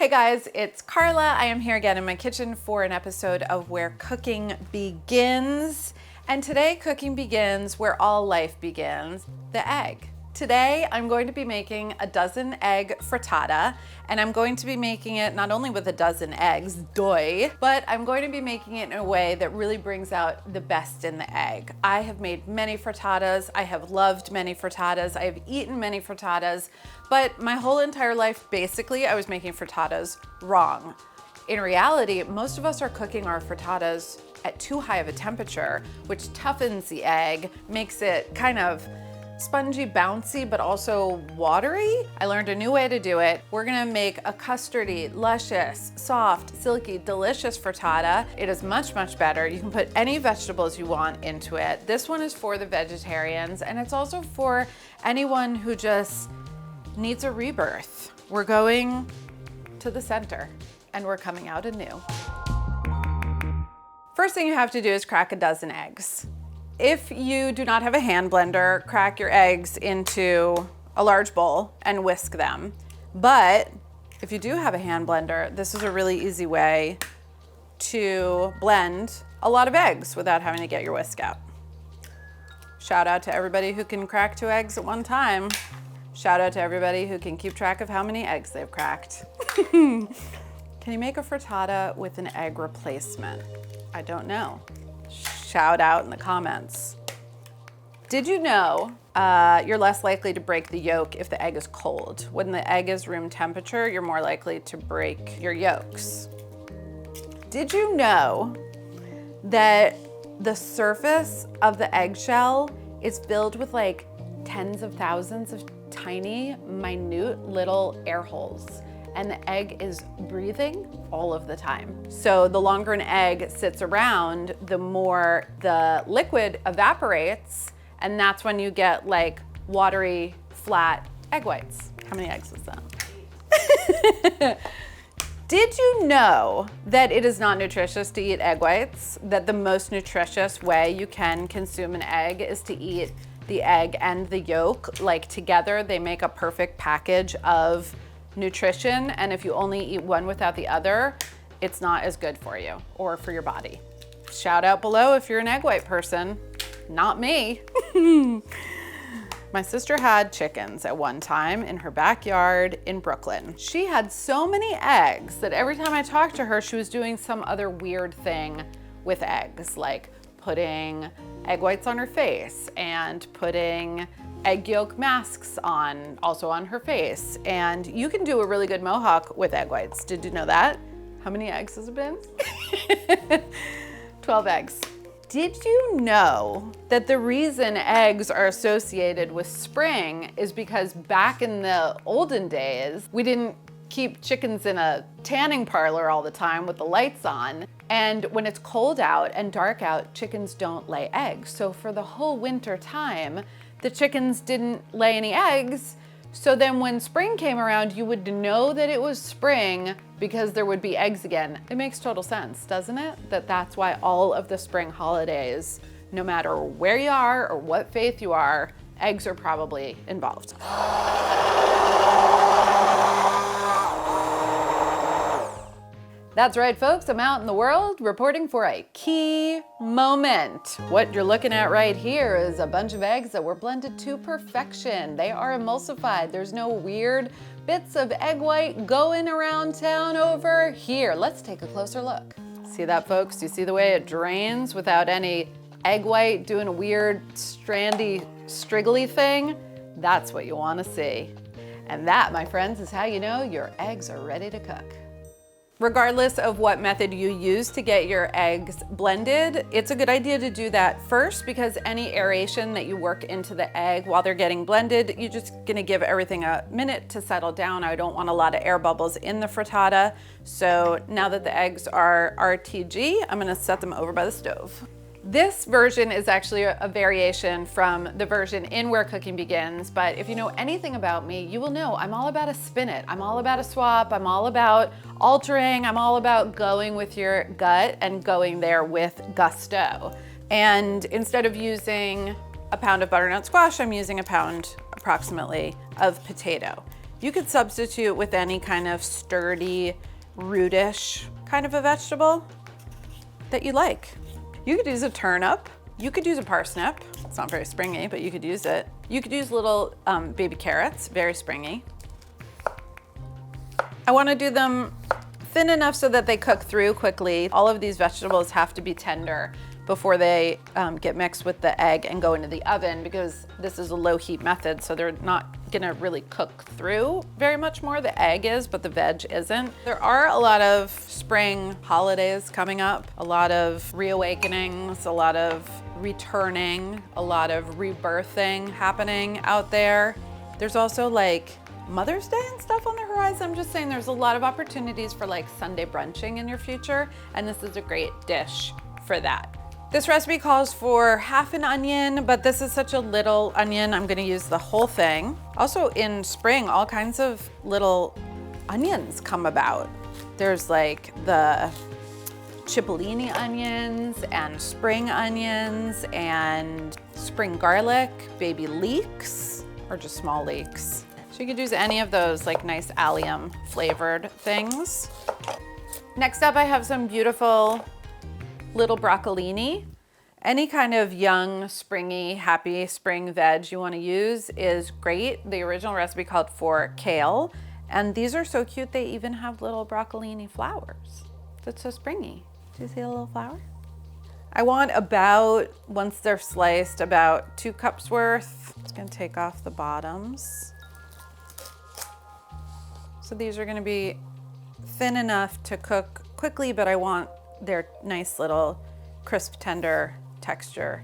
Hey guys, it's Carla. I am here again in my kitchen for an episode of Where Cooking Begins. And today cooking begins where all life begins, the egg. Today I'm going to be making a dozen egg frittata, and I'm going to be making it not only with a dozen eggs, but I'm going to be making it in a way that really brings out the best in the egg. I have made many frittatas, I have loved many frittatas, I have eaten many frittatas, but my whole entire life, basically, I was making frittatas wrong. In reality, most of us are cooking our frittatas at too high of a temperature, which toughens the egg, makes it kind of spongy, bouncy, but also watery. I learned a new way to do it. We're gonna make a custardy, luscious, soft, silky, delicious frittata. It is much, much better. You can put any vegetables you want into it. This one is for the vegetarians, and it's also for anyone who just needs a rebirth. We're going to the center, and we're coming out anew. First thing you have to do is crack a dozen eggs. If you do not have a hand blender, crack your eggs into a large bowl and whisk them. But if you do have a hand blender, this is a really easy way to blend a lot of eggs without having to get your whisk out. Shout out to everybody who can crack 2 eggs at one time. Shout out to everybody who can keep track of how many eggs they've cracked. Can you make a frittata with an egg replacement? I don't know. Shout out in the comments. Did you know you're less likely to break the yolk if the egg is cold? When the egg is room temperature, you're more likely to break your yolks. Did you know that the surface of the eggshell is filled with like tens of thousands of tiny, minute little air holes? And the egg is breathing all of the time. So the longer an egg sits around, the more the liquid evaporates, and that's when you get like watery, flat egg whites. How many eggs was that? Did you know that it is not nutritious to eat egg whites? That the most nutritious way you can consume an egg is to eat the egg and the yolk, like together they make a perfect package of nutrition, and if you only eat one without the other, it's not as good for you or for your body. Shout out below if you're an egg white person. Not me. My sister had chickens at one time in her backyard in Brooklyn. She had so many eggs that every time I talked to her, she was doing some other weird thing with eggs, like putting egg whites on her face and putting egg yolk masks on, also on her face. And you can do a really good mohawk with egg whites. Did you know that? How many eggs has it been? 12 eggs. Did you know that the reason eggs are associated with spring is because back in the olden days, we didn't keep chickens in a tanning parlor all the time with the lights on. And when it's cold out and dark out, chickens don't lay eggs. So for the whole winter time, the chickens didn't lay any eggs. So then when spring came around, you would know that it was spring because there would be eggs again. It makes total sense, doesn't it? That's why all of the spring holidays, no matter where you are or what faith you are, eggs are probably involved. That's right, folks, I'm out in the world reporting for a key moment. What you're looking at right here is a bunch of eggs that were blended to perfection. They are emulsified. There's no weird bits of egg white going around town over here. Let's take a closer look. See that, folks? You see the way it drains without any egg white doing a weird strandy, striggly thing? That's what you want to see. And that, my friends, is how you know your eggs are ready to cook. Regardless of what method you use to get your eggs blended, it's a good idea to do that first because any aeration that you work into the egg while they're getting blended, you're just gonna give everything a minute to settle down. I don't want a lot of air bubbles in the frittata. So now that the eggs are RTG, I'm gonna set them over by the stove. This version is actually a variation from the version in Where Cooking Begins, but if you know anything about me, you will know I'm all about a spin it. I'm all about a swap. I'm all about altering. I'm all about going with your gut and going there with gusto. And instead of using a pound of butternut squash, I'm using a pound approximately of potato. You could substitute with any kind of sturdy, rootish kind of a vegetable that you like. You could use a turnip. You could use a parsnip. It's not very springy, but you could use it. You could use little baby carrots, very springy. I want to do them thin enough so that they cook through quickly. All of these vegetables have to be tender before they get mixed with the egg and go into the oven, because this is a low heat method, so they're not gonna really cook through very much more. The egg is, but the veg isn't. There are a lot of spring holidays coming up, a lot of reawakenings, a lot of returning, a lot of rebirthing happening out there. There's also like Mother's Day and stuff on the horizon. I'm just saying there's a lot of opportunities for like Sunday brunching in your future, and this is a great dish for that. This recipe calls for half an onion, but this is such a little onion, I'm gonna use the whole thing. Also in spring, all kinds of little onions come about. There's like the cipollini onions and spring onions and spring garlic, baby leeks, or just small leeks. So you could use any of those like nice allium flavored things. Next up, I have some beautiful little broccolini. Any kind of young, springy, happy spring veg you want to use is great. The original recipe called for kale, and these are so cute. They even have little broccolini flowers. That's so springy. Do you see a little flower? I want about, once they're sliced, about 2 cups worth. Just gonna take off the bottoms. So these are gonna be thin enough to cook quickly, but I want their nice little crisp, tender texture.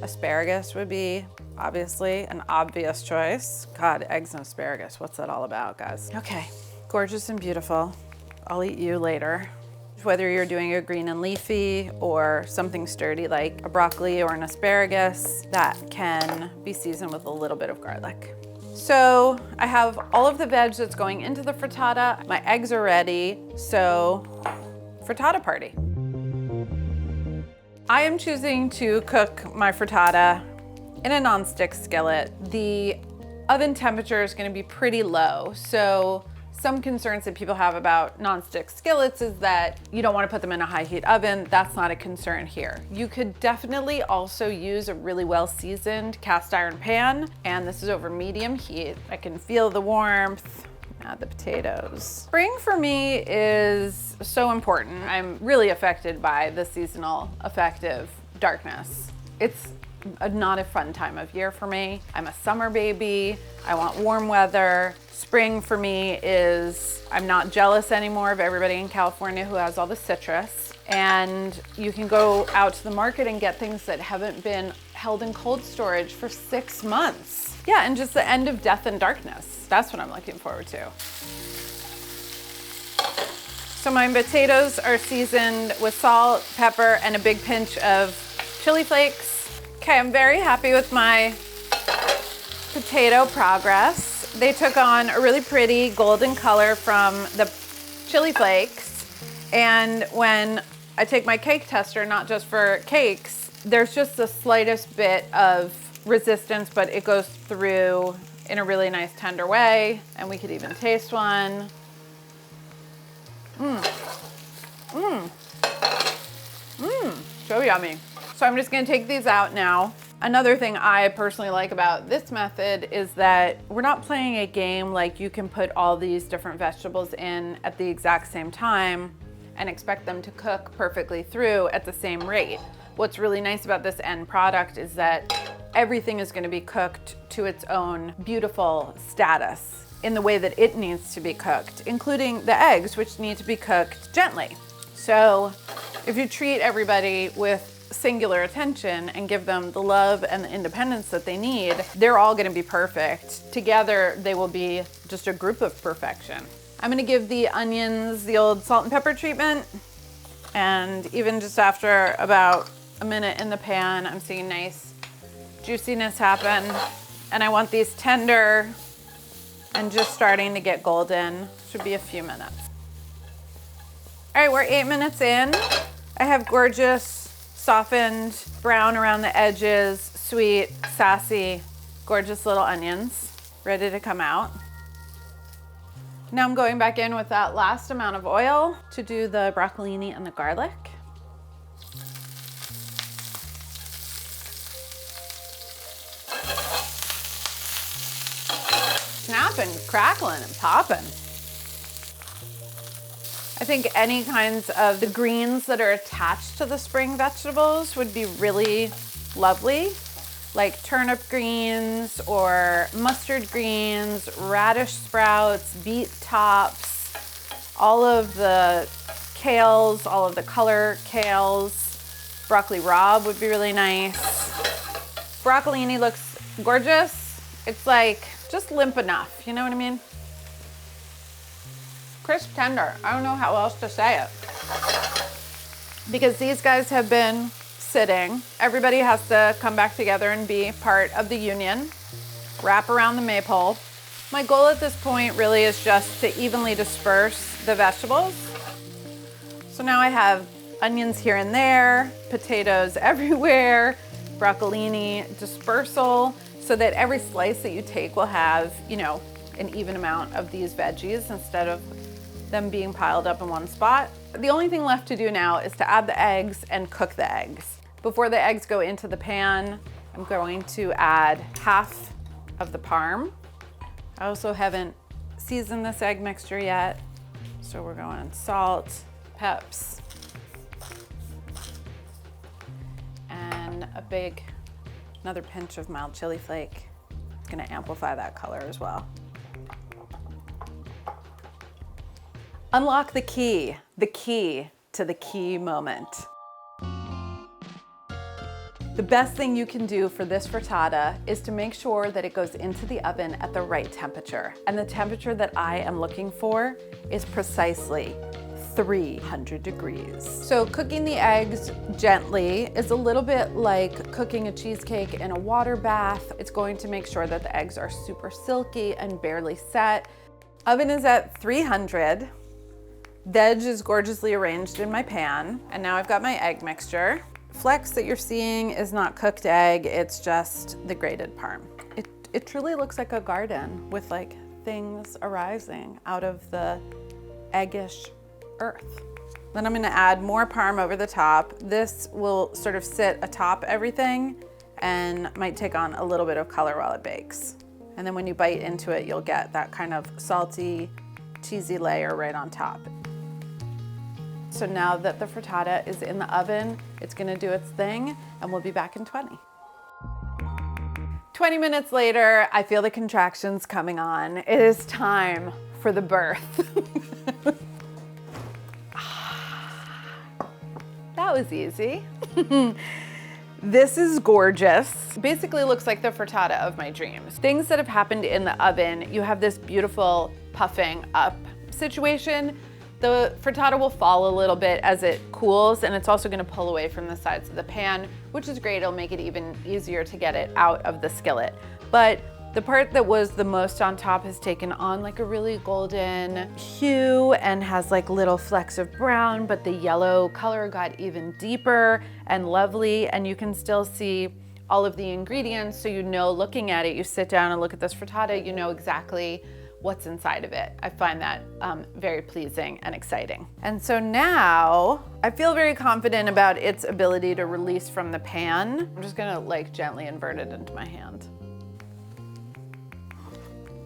Asparagus would be obviously an obvious choice. God, eggs and asparagus, what's that all about, guys? Okay, gorgeous and beautiful. I'll eat you later. Whether you're doing a green and leafy or something sturdy like a broccoli or an asparagus, that can be seasoned with a little bit of garlic. So I have all of the veg that's going into the frittata. My eggs are ready, so frittata party. I am choosing to cook my frittata in a nonstick skillet. The oven temperature is going to be pretty low, so some concerns that people have about nonstick skillets is that you don't want to put them in a high heat oven. That's not a concern here. You could definitely also use a really well seasoned cast iron pan, and this is over medium heat. I can feel the warmth. Add the potatoes. Spring for me is so important. I'm really affected by the seasonal affective darkness. It's not a fun time of year for me. I'm a summer baby. I want warm weather. Spring for me is, I'm not jealous anymore of everybody in California who has all the citrus. And you can go out to the market and get things that haven't been held in cold storage for 6 months. Yeah, and just the end of death and darkness. That's what I'm looking forward to. So my potatoes are seasoned with salt, pepper, and a big pinch of chili flakes. Okay, I'm very happy with my potato progress. They took on a really pretty golden color from the chili flakes. And when I take my cake tester, not just for cakes, there's just the slightest bit of resistance, but it goes through in a really nice tender way. And we could even taste one. So yummy. So I'm just gonna take these out now. Another thing I personally like about this method is that we're not playing a game like you can put all these different vegetables in at the exact same time and expect them to cook perfectly through at the same rate. What's really nice about this end product is that everything is going to be cooked to its own beautiful status in the way that it needs to be cooked, including the eggs, which need to be cooked gently. So if you treat everybody with singular attention and give them the love and the independence that they need, they're all going to be perfect. Together, they will be just a group of perfection. I'm going to give the onions the old salt and pepper treatment. And even just after about a minute in the pan, I'm seeing nice juiciness happen. And I want these tender and just starting to get golden. Should be a few minutes. All right, we're 8 minutes in. I have gorgeous, softened brown around the edges, sweet, sassy, gorgeous little onions ready to come out. Now I'm going back in with that last amount of oil to do the broccolini and the garlic. Snapping, crackling, and popping. I think any kinds of the greens that are attached to the spring vegetables would be really lovely, like turnip greens or mustard greens, radish sprouts, beet tops, all of the kales, all of the color kales. Broccoli rabe would be really nice. Broccolini looks gorgeous. It's like just limp enough, you know what I mean? Crisp, tender. I don't know how else to say it. Because these guys have been sitting. Everybody has to come back together and be part of the union. Wrap around the maypole. My goal at this point really is just to evenly disperse the vegetables. So now I have onions here and there, potatoes everywhere, broccolini dispersal, so that every slice that you take will have, you know, an even amount of these veggies instead of them being piled up in one spot. The only thing left to do now is to add the eggs and cook the eggs. Before the eggs go into the pan, I'm going to add half of the parm. I also haven't seasoned this egg mixture yet, so we're going salt, peps, and another pinch of mild chili flake. It's gonna amplify that color as well. Unlock the key to the key moment. The best thing you can do for this frittata is to make sure that it goes into the oven at the right temperature. And the temperature that I am looking for is precisely 300 degrees. So cooking the eggs gently is a little bit like cooking a cheesecake in a water bath. It's going to make sure that the eggs are super silky and barely set. Oven is at 300. Veg is gorgeously arranged in my pan. And now I've got my egg mixture. Flecks that you're seeing is not cooked egg, it's just the grated parm. It truly looks like a garden with like things arising out of the eggish earth. Then I'm gonna add more parm over the top. This will sort of sit atop everything and might take on a little bit of color while it bakes. And then when you bite into it, you'll get that kind of salty, cheesy layer right on top. So now that the frittata is in the oven, it's gonna do its thing, and we'll be back in 20. 20 minutes later, I feel the contractions coming on. It is time for the birth. That was easy. This is gorgeous. Basically looks like the frittata of my dreams. Things that have happened in the oven, you have this beautiful puffing up situation. The frittata will fall a little bit as it cools, and it's also gonna pull away from the sides of the pan, which is great. It'll make it even easier to get it out of the skillet. But the part that was the most on top has taken on like a really golden hue and has like little flecks of brown, but the yellow color got even deeper and lovely, and you can still see all of the ingredients. So you know, looking at it, you sit down and look at this frittata, you know exactly what's inside of it. I find that very pleasing and exciting. And so now I feel very confident about its ability to release from the pan. I'm just gonna like gently invert it into my hand.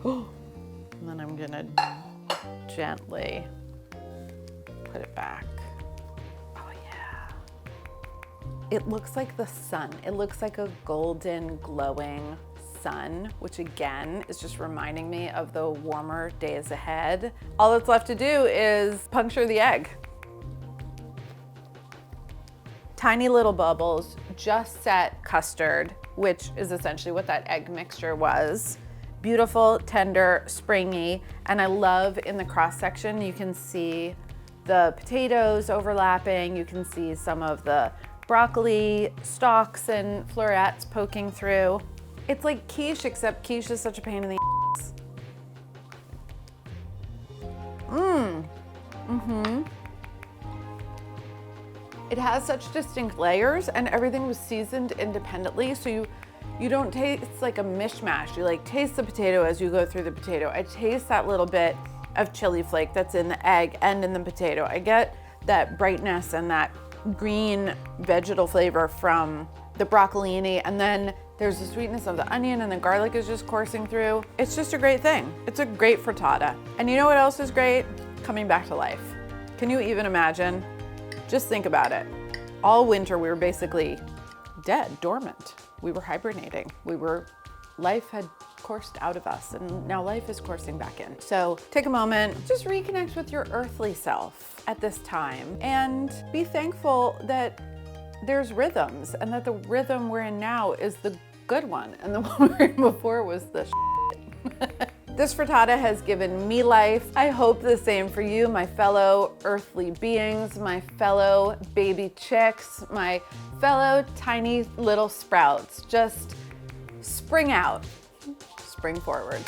And then I'm gonna gently put it back. Oh yeah. It looks like the sun. It looks like a golden glowing sun, which again is just reminding me of the warmer days ahead. All that's left to do is puncture the egg. Tiny little bubbles, just set custard, which is essentially what that egg mixture was. Beautiful, tender, springy, and I love in the cross section you can see the potatoes overlapping, you can see some of the broccoli stalks and florets poking through. It's like quiche, except quiche is such a pain in the ass. It has such distinct layers, and everything was seasoned independently, so you don't taste like a mishmash. You like taste the potato as you go through the potato. I taste that little bit of chili flake that's in the egg and in the potato. I get that brightness and that green vegetal flavor from the broccolini, and then there's the sweetness of the onion and the garlic is just coursing through. It's just a great thing. It's a great frittata. And you know what else is great? Coming back to life. Can you even imagine? Just think about it. All winter we were basically dead, dormant. We were hibernating. Life had coursed out of us and now life is coursing back in. So take a moment, just reconnect with your earthly self at this time and be thankful that there's rhythms and that the rhythm we're in now is the good one and the one we were in before was the shit. This frittata has given me life. I hope the same for you, my fellow earthly beings, my fellow baby chicks, my fellow tiny little sprouts. Just spring out, spring forward.